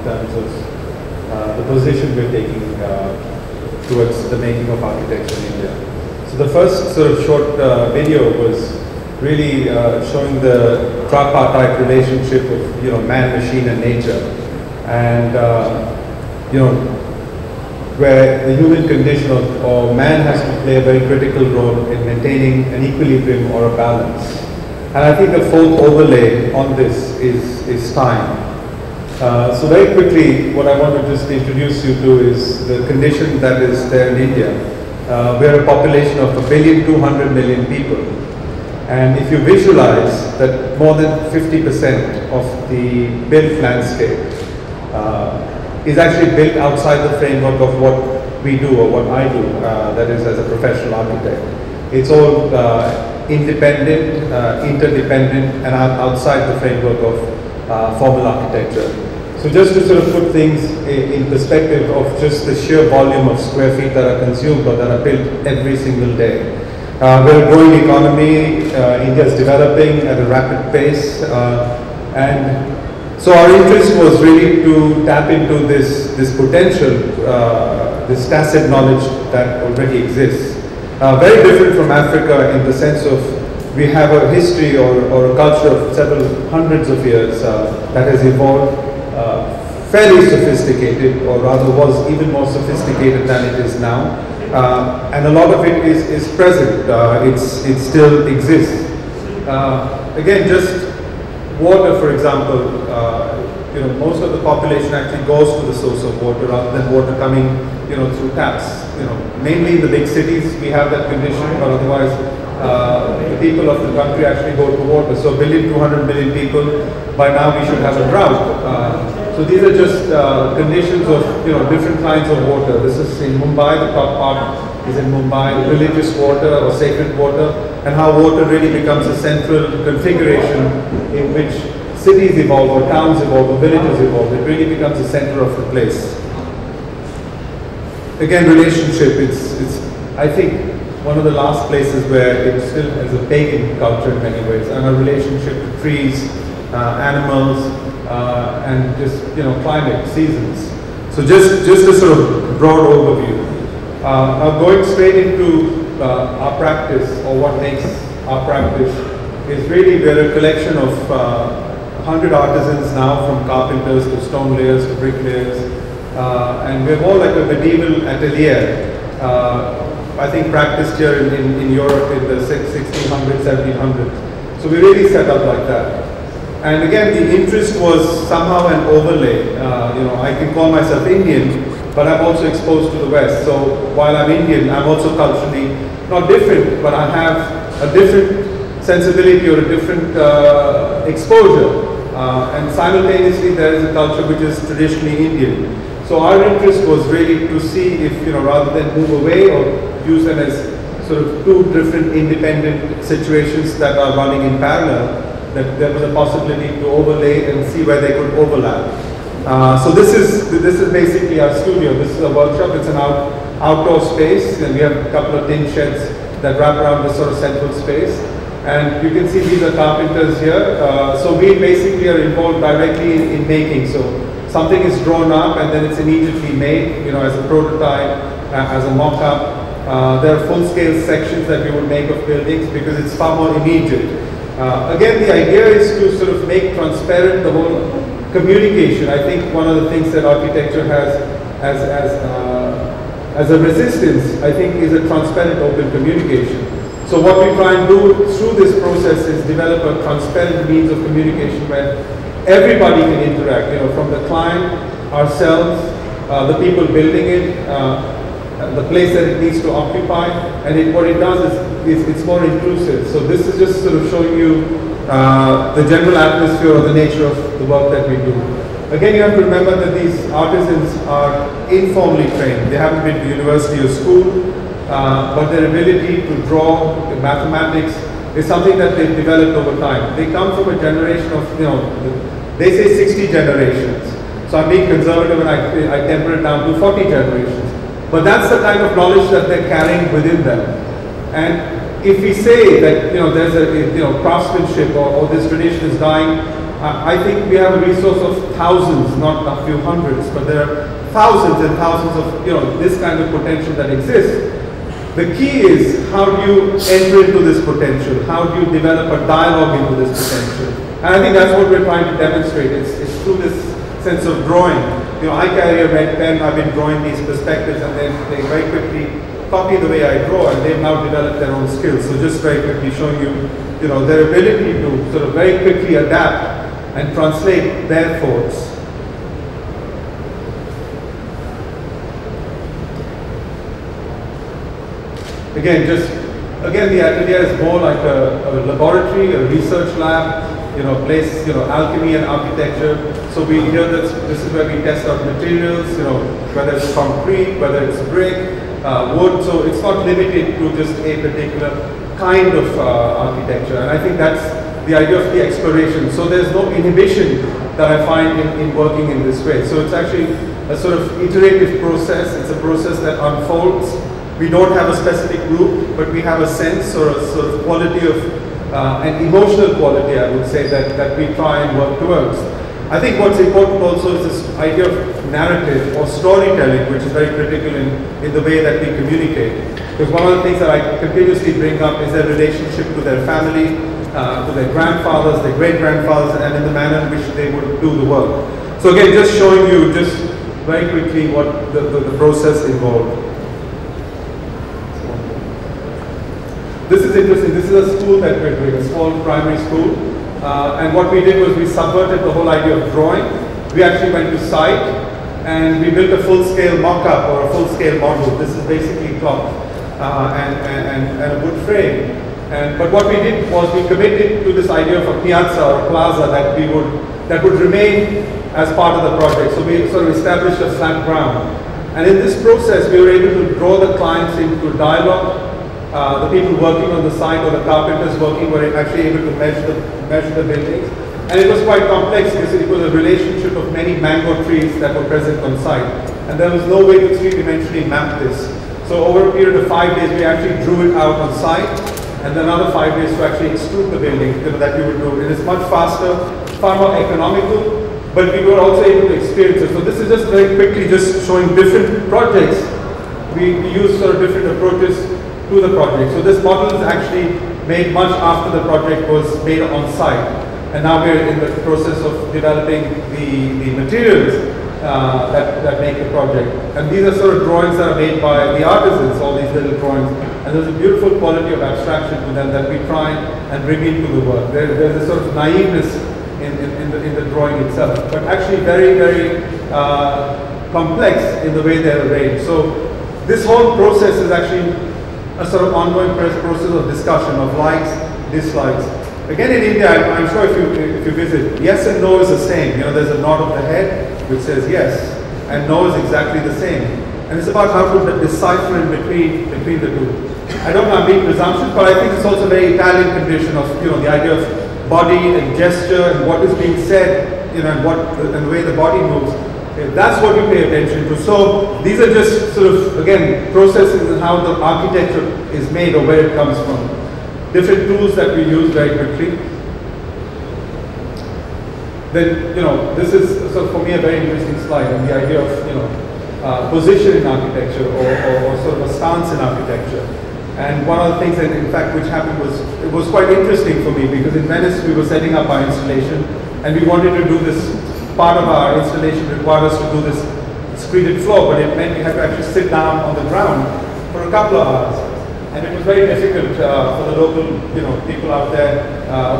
in terms of the position we're taking towards the making of architecture in India. So the first sort of short video was really showing the tripartite relationship of man, machine, and nature, and where the human condition or man has to play a very critical role in maintaining an equilibrium or a balance. And I think the fourth overlay on this is time. So very quickly, what I want to just introduce you to is the condition that is there in India. We're a population of 1,200,000,000 people. And if you visualize that more than 50% of the built landscape is actually built outside the framework of what we do or what I do, that is as a professional architect. It's all independent, interdependent, and outside the framework of formal architecture. So just to sort of put things in perspective of just the sheer volume of square feet that are consumed or that are built every single day. We're a growing economy, India is developing at a rapid pace, and so our interest was really to tap into this potential, this tacit knowledge that already exists. Very different from Africa in the sense of we have a history or a culture of several hundreds of years that has evolved, fairly sophisticated, or rather was even more sophisticated than it is now. And a lot of it is present, it still exists. Again, just water, for example, most of the population actually goes to the source of water rather than water coming through taps. Mainly in the big cities we have that condition, but otherwise the people of the country actually go to water. So 1,200,000,000 people, by now we should have a drought. So these are just conditions of different kinds of water. This is in Mumbai, the top part is in Mumbai, religious water or sacred water, and how water really becomes a central configuration in which cities evolve or towns evolve or villages evolve. It really becomes the center of the place. Again, relationship, it's I think one of the last places where it still has a pagan culture in many ways, and a relationship to trees, animals, and just climate, seasons. So just a sort of broad overview. Now going straight into our practice, or what makes our practice, is really we're a collection of 100 artisans now, from carpenters to stone layers to bricklayers, and we're more like a medieval atelier. I think practiced here in Europe in the 1600s, 1700s. So we really set up like that. And again, the interest was somehow an overlay. I can call myself Indian, but I'm also exposed to the West. So while I'm Indian, I'm also culturally not different, but I have a different sensibility or a different exposure. And simultaneously, there is a culture which is traditionally Indian. So our interest was really to see if, rather than move away or use them as sort of two different independent situations that are running in parallel, that there was a possibility to overlay and see where they could overlap. So this is basically our studio. This is a workshop. It's an outdoor space, and we have a couple of tin sheds that wrap around this sort of central space. And you can see these are carpenters here. So we basically are involved directly in making. So something is drawn up and then it's immediately made, as a prototype, as a mock-up. There are full-scale sections that we would make of buildings because it's far more immediate. Again, the idea is to sort of make transparent the whole communication. I think one of the things that architecture has as a resistance, I think, is a transparent open communication. So what we try and do through this process is develop a transparent means of communication where everybody can interact, from the client, ourselves, the people building it, the place that it needs to occupy, and what it does is it's more inclusive. So this is just sort of showing you the general atmosphere or the nature of the work that we do. Again, you have to remember that these artisans are informally trained. They haven't been to university or school, but their ability to draw mathematics is something that they've developed over time. They come from a generation of, they say 60 generations. So I'm being conservative and I temper it down to 40 generations. But that's the kind of knowledge that they're carrying within them. And if we say that there's a craftsmanship or this tradition is dying, I think we have a resource of thousands, not a few hundreds, but there are thousands and thousands of, this kind of potential that exists. The key is, how do you enter into this potential? How do you develop a dialogue into this potential? And I think that's what we're trying to demonstrate. It's through this sense of drawing. I carry a red pen, I've been drawing these perspectives, and then they very quickly copy the way I draw, and they've now developed their own skills. So just very quickly showing you, their ability to sort of very quickly adapt and translate their thoughts. Again, the atelier is more like a laboratory, a research lab, place, alchemy and architecture. So we hear that this is where we test out materials, whether it's concrete, whether it's brick, wood. So it's not limited to just a particular kind of architecture. And I think that's the idea of the exploration. So there's no inhibition that I find in working in this way. So it's actually a sort of iterative process. It's a process that unfolds. We don't have a specific route, but we have a sense or a sort of quality of, an emotional quality, I would say, that we try and work towards. I think what's important also is this idea of narrative or storytelling, which is very critical in the way that we communicate. Because one of the things that I continuously bring up is their relationship to their family, to their grandfathers, their great-grandfathers, and in the manner in which they would do the work. So again, just showing you just very quickly what the process involved. This is interesting. This is a school that we're doing, a small primary school. And what we did was we subverted the whole idea of drawing. We actually went to site and we built a full-scale mock-up or a full-scale model. This is basically cloth and a wood frame. But what we did was we committed to this idea of a piazza or a plaza that would remain as part of the project. So we sort of established a flat ground. And in this process, we were able to draw the clients into dialogue. The people working on the site or the carpenters working were actually able to measure the buildings. And it was quite complex because it was a relationship of many mango trees that were present on site. And there was no way to three-dimensionally map this. So over a period of 5 days, we actually drew it out on site, and then another 5 days to actually extrude the building that we would do. It is much faster, far more economical, but we were also able to experience it. So this is just very quickly just showing different projects. We use sort of different approaches to the project. So this model is actually made much after the project was made on site. And now we're in the process of developing the materials that make the project. And these are sort of drawings that are made by the artisans, all these little drawings. And there's a beautiful quality of abstraction to them that we try and bring into the work. There's a sort of naiveness in the drawing itself, but actually very, very complex in the way they're arranged. So this whole process is actually a sort of ongoing process of discussion of likes, dislikes. Again, in India, I'm sure if you visit, yes and no is the same. There's a nod of the head which says yes, and no is exactly the same. And it's about how to decipher in between the two. I don't know, I'm being presumptuous, but I think it's also a very Italian condition of the idea of body and gesture and what is being said, and the way the body moves. That's what you pay attention to. So these are just sort of, again, processes and how the architecture is made or where it comes from. Different tools that we use very quickly. Then, this is sort of for me a very interesting slide, and the idea of, position in architecture or sort of a stance in architecture. And one of the things that, in fact, which happened was, it was quite interesting for me because in Venice we were setting up our installation and we wanted to do this. Part of our installation required us to do this screeded floor, but it meant we had to actually sit down on the ground for a couple of hours. And it was very difficult for the local people out there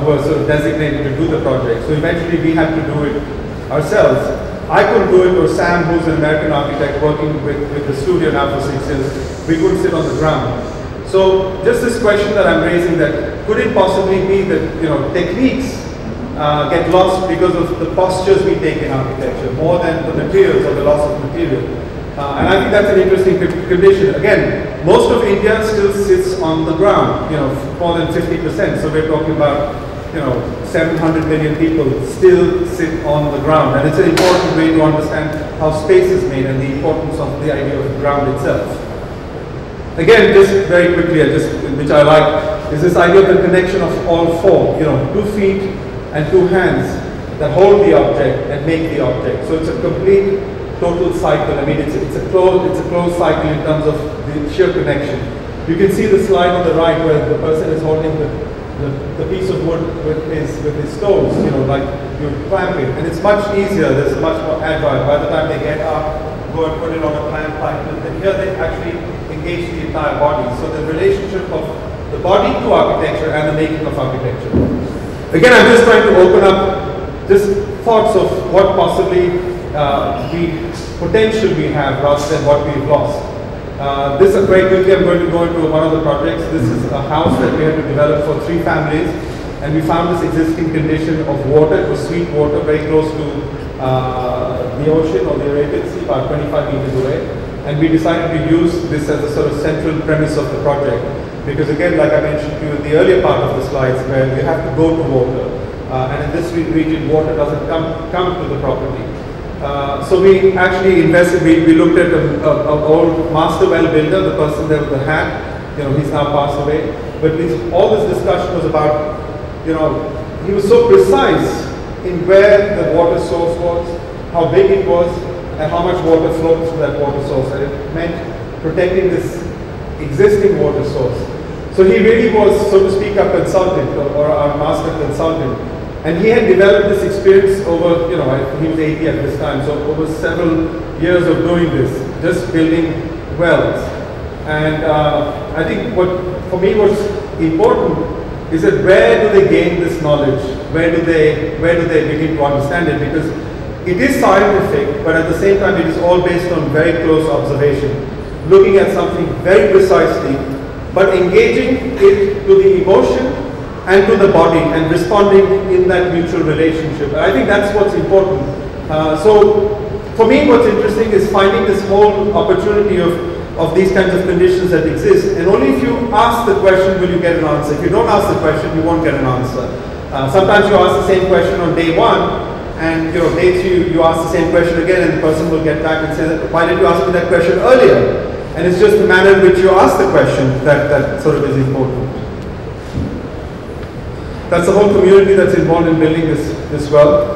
who were sort of designated to do the project. So eventually we had to do it ourselves. I couldn't do it, or Sam, who's an American architect working with the studio now for 6 years, we couldn't sit on the ground. So just this question that I'm raising, that could it possibly be that techniques get lost because of the postures we take in architecture, more than the materials or the loss of material. And I think that's an interesting condition. Again, most of India still sits on the ground, more than 50%. So we're talking about, 700 million people still sit on the ground. And it's an important way to understand how space is made and the importance of the idea of the ground itself. Again, just very quickly, which I like, is this idea of the connection of all four, 2 feet and 2 hands. that hold the object and make the object. So it's a complete total cycle. I mean, it's a closed cycle in terms of the sheer connection. You can see the slide on the right where the person is holding the piece of wood with his toes, you know, like you clamp it, and it's much easier. This is much more agile. By the time they get up, go and put it on a clamp like this, and here they actually engage the entire body. So the relationship of the body to architecture and the making of architecture. Again, I'm just trying to open up just thoughts of what possibly the potential we have rather than what we've lost. This is very quickly, I'm going to go into one of the projects. This is a house that we had to develop for 3 families, and we found this existing condition of water. It was sweet water, very close to the ocean or the Arabian Sea, about 25 meters away. And we decided to use this as a sort of central premise of the project. Because again, like I mentioned to you in the earlier part of the slides, where you have to go to water. And in this region, water doesn't come to the property. So we actually invested, we looked at an old master well builder, the person there with the hat, you know, he's now passed away. But all this discussion was about, you know, he was so precise in where the water source was, how big it was, and how much water flowed through that water source. And it meant protecting this existing water source. So he really was, so to speak, a consultant or our master consultant. And he had developed this experience over, you know, he was 80 at this time, so over several years of doing this, just building wells. And I think what, for me, what's important is that where do they gain this knowledge? Where do they begin to understand it? Because it is scientific, but at the same time, it is all based on very close observation, looking at something very precisely, but engaging it to the emotion and to the body and responding in that mutual relationship. And I think that's what's important. So for me, what's interesting is finding this whole opportunity of these kinds of conditions that exist. And only if you ask the question will you get an answer. If you don't ask the question, you won't get an answer. Sometimes you ask the same question on day 1, and you know, day 2 you ask the same question again, and the person will get back and say, why did you ask me that question earlier? And it's just the manner in which you ask the question that sort of is important. That's the whole community that's involved in building this well.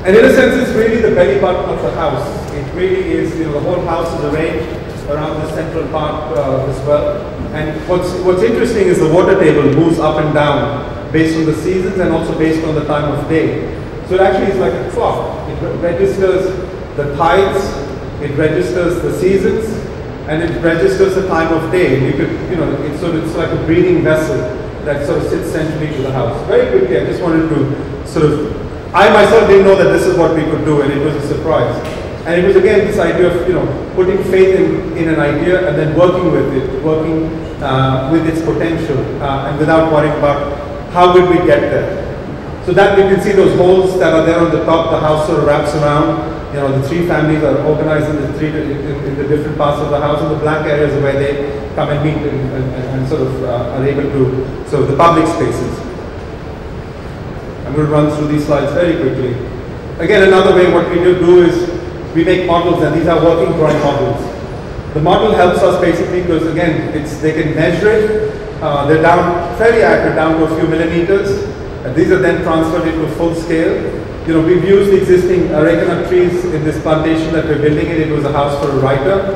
And in a sense, it's really the belly button of the house. It really is, you know, the whole house is arranged around the central part of this well. And what's interesting is the water table moves up and down based on the seasons and also based on the time of day. So it actually is like a clock. It registers the tides, it registers the seasons, and it registers the time of day. And you could, you know, it's like a breathing vessel that sort of sits centrally to the house. Very quickly, I just wanted to sort of, I myself didn't know that this is what we could do, and it was a surprise. And it was again this idea of, you know, putting faith in an idea and then working with it, working with its potential, and without worrying about how would we get there. So that we can see those holes that are there on the top, the house sort of wraps around. You know, the 3 families are organized in the different parts of the house, and the black areas are where they come and meet and sort of are able to, so the public spaces. I'm going to run through these slides very quickly. Again, another way what we do is we make models, and these are working drawing models. The model helps us basically because again, they can measure it. They're down fairly accurate, down to a few millimeters. And these are then transferred into full scale. You know, we've used existing areca trees in this plantation that we're building it. It was a house for a writer.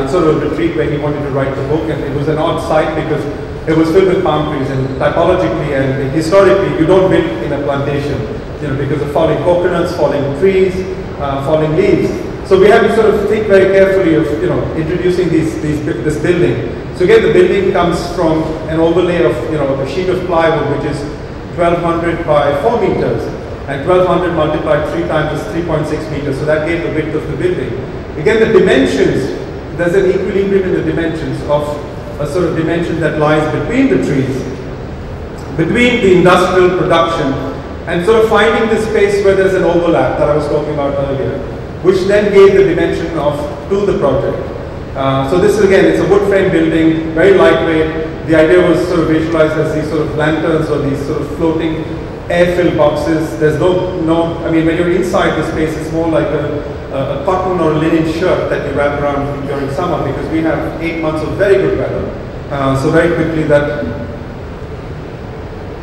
It's sort of a retreat where he wanted to write the book, and it was an odd site because it was filled with palm trees, and typologically and historically, you don't build in a plantation, you know, because of falling coconuts, falling trees, falling leaves. So we have to sort of think very carefully of, you know, introducing this building. So again, the building comes from an overlay of, you know, a sheet of plywood which is 1200 by 4 meters. And 1200 multiplied 3 times is 3.6 meters, so that gave the width of the building. Again, the dimensions, there's an equilibrium in the dimensions of a sort of dimension that lies between the trees, between the industrial production, and sort of finding the space where there's an overlap that I was talking about earlier, which then gave the dimension to the project. So this is again, it's a wood frame building, very lightweight. The idea was sort of visualized as these sort of lanterns or these sort of floating air-filled boxes. There's no, I mean, when you're inside the space, it's more like a cotton or a linen shirt that you wrap around during summer, because we have 8 months of very good weather. So very quickly that,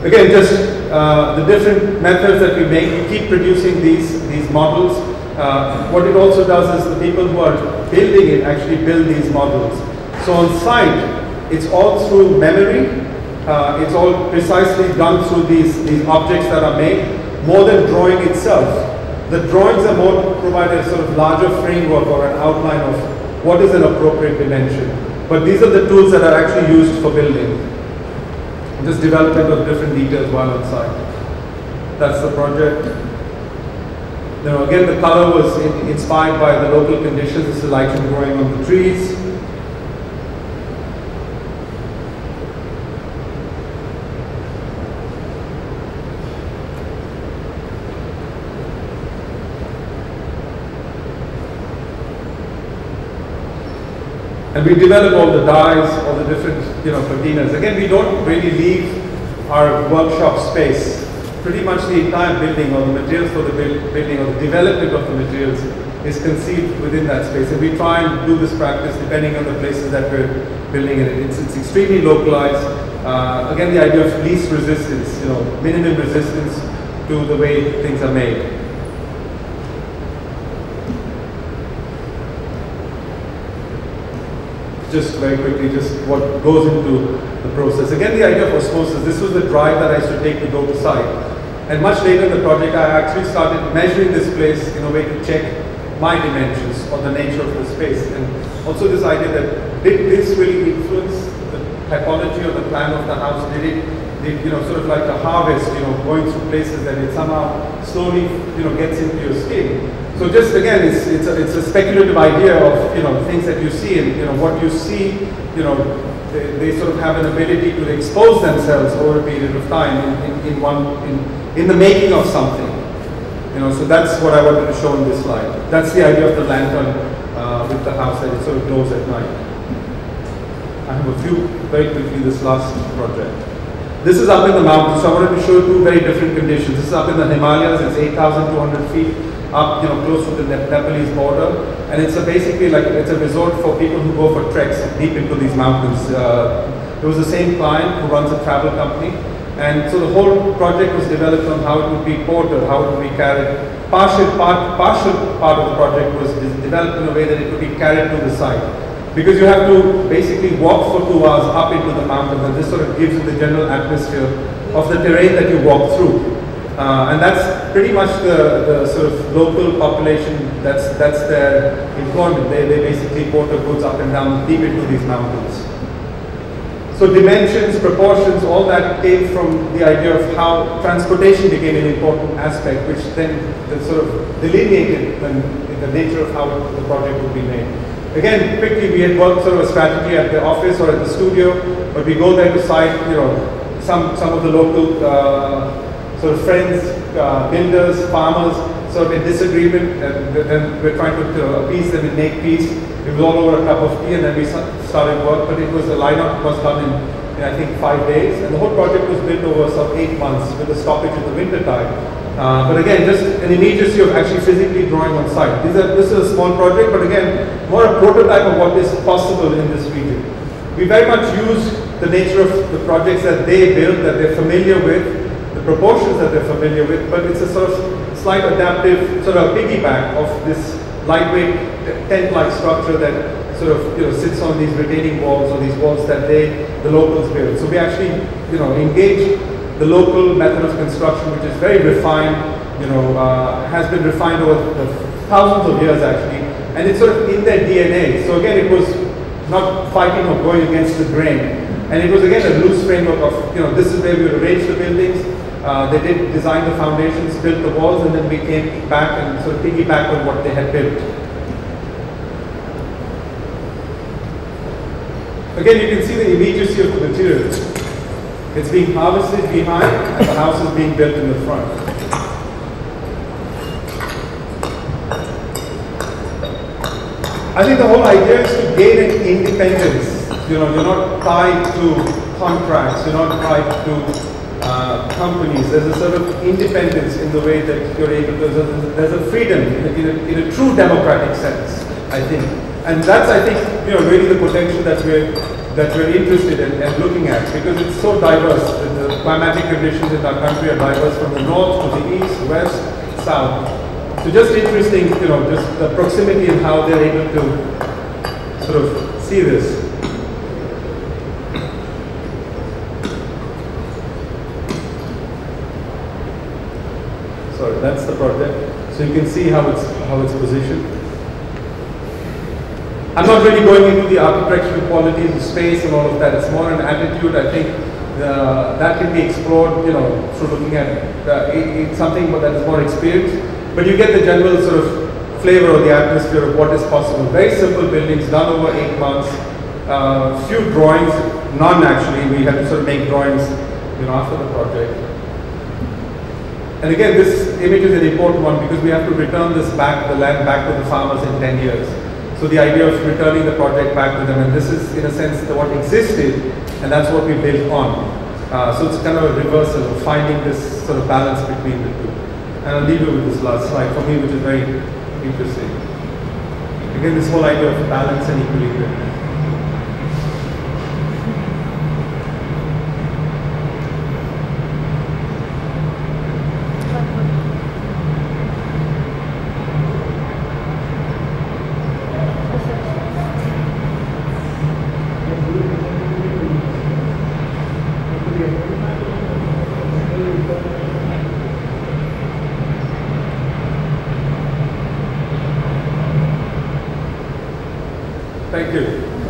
again, just the different methods that we make, we keep producing these models. What it also does is the people who are building it actually build these models. So on site, it's all through memory. It's all precisely done through these objects that are made, more than drawing itself. The drawings are more to provide a sort of larger framework or an outline of what is an appropriate dimension. But these are the tools that are actually used for building. Just development of different details while on site. That's the project. Again, the color was inspired by the local conditions. This is lichen growing on the trees. And we develop all the dyes, all the different, patinas. Again, we don't really leave our workshop space. Pretty much the entire building, or the materials for the building, or the development of the materials is conceived within that space. And we try and do this practice depending on the places that we're building in. It's extremely localized. Again, the idea of least resistance, minimum resistance to the way things are made. Just very quickly, just what goes into the process. Again, the idea of osmosis, this was the drive that I used to take to go to site. And much later in the project, I actually started measuring this place in a way to check my dimensions or the nature of the space. And also this idea that did this really influence the typology or the plan of the house? Did sort of like a harvest, going through places that it somehow slowly, gets into your skin. So just again, it's a speculative idea of things that you see, and what you see, they sort of have an ability to expose themselves over a period of time in the making of something. So that's what I wanted to show in this slide. That's the idea of the lantern with the house, that it sort of glows at night. I have a few very quickly this last project. This is up in the mountains, so I wanted to show two very different conditions. This is up in the Himalayas. It's 8,200 feet up, close to the Nepalese border, and it's basically like it's a resort for people who go for treks deep into these mountains. It was the same client who runs a travel company, and so the whole project was developed on how it would be ported, how it would be carried. Partial part of the project was developed in a way that it could be carried to the site, because you have to basically walk for 2 hours up into the mountains, and this sort of gives you the general atmosphere of the terrain that you walk through. And that's pretty much the sort of local population, that's their employment. They basically porter goods up and down deep into these mountains. So dimensions, proportions, all that came from the idea of how transportation became an important aspect, which then sort of delineated the nature of how the project would be made. Again, quickly, we had worked sort of a strategy at the office or at the studio, but we go there to site, some of the local sort of friends, builders, farmers, sort of in disagreement, and we're trying to appease them and make peace. It was all over a cup of tea, and then we started work, but the lineup was done in I think 5 days, and the whole project was built over some 8 months with a stoppage in the winter time. But again, just an immediacy of actually physically drawing on site. This is a small project, but again, more a prototype of what is possible in this region. We very much use the nature of the projects that they build, that they're familiar with, the proportions that they're familiar with, but it's a sort of slight adaptive, sort of piggyback of this lightweight tent-like structure that sort of sits on these retaining walls, or these walls that the locals build. So we actually engage the local method of construction, which is very refined, has been refined over thousands of years actually, and it's sort of in their DNA. So again, it was not fighting or going against the grain, and it was again a loose framework of this is where we would arrange the buildings. They did design the foundations, built the walls, and then we came back and sort of piggyback on what they had built. Again, you can see the immediacy of the material. It's being harvested behind, and the house is being built in the front. I think the whole idea is to gain an independence. You're not tied to contracts. You're not tied to companies. There's a sort of independence in the way that you're able to. There's a freedom in a true democratic sense, I think. And that's, I think, really the potential that we're that we're interested in looking at, because it's so diverse. The climatic conditions in our country are diverse from the north to the east, west, south. So just interesting, you know, just the proximity and how they're able to sort of see this. Sorry, that's the project. So you can see how it's positioned. I'm not really going into the architectural qualities of space and all of that. It's more an attitude. I think that can be explored, you know, through looking at it's something that is more experienced. But you get the general sort of flavor of the atmosphere of what is possible. Very simple buildings done over 8 months. Few drawings, none actually. We had to sort of make drawings, you know, after the project. And again, this image is an important one because we have to return this back, the land back to the farmers in 10 years. So the idea of returning the project back to them, and this is in a sense what existed, and that's what we built on. So it's kind of a reversal of finding this sort of balance between the two. And I'll leave you with this last slide for me, which is very interesting. Again, this whole idea of balance and equilibrium. Thank you.